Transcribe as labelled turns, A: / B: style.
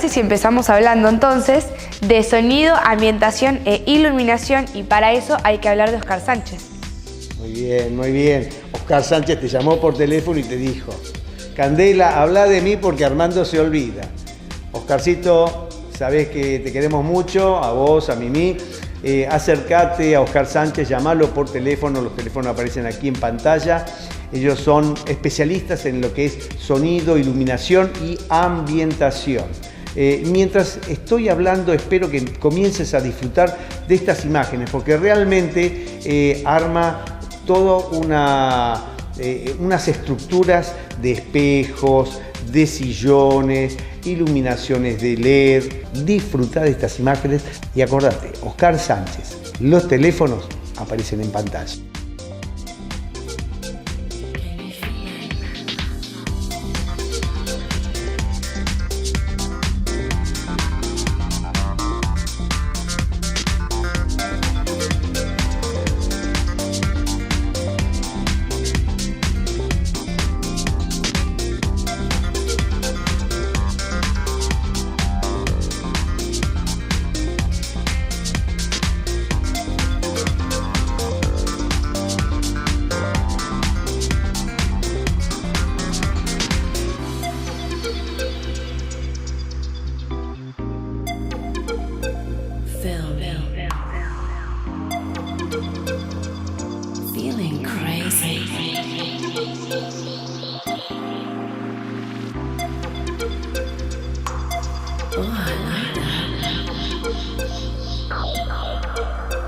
A: parece si empezamos hablando entonces de sonido, ambientación e iluminación? Y para eso hay que hablar de Oscar Sánchez.
B: Muy bien, muy bien. Oscar Sánchez te llamó por teléfono y te dijo: Candela, habla de mí porque Armando se olvida. Oscarcito, sabés que te queremos mucho, a vos, a Mimi. Acércate a Oscar Sánchez, llamalo por teléfono, los teléfonos aparecen aquí en pantalla. Ellos son especialistas en lo que es sonido, iluminación y ambientación. Mientras estoy hablando, espero que comiences a disfrutar de estas imágenes, porque realmente arma toda unas estructuras de espejos, de sillones, iluminaciones de LED. Disfruta de estas imágenes y acordate, Oscar Sánchez, los teléfonos aparecen en pantalla.
C: Feeling crazy. Oh, I like that.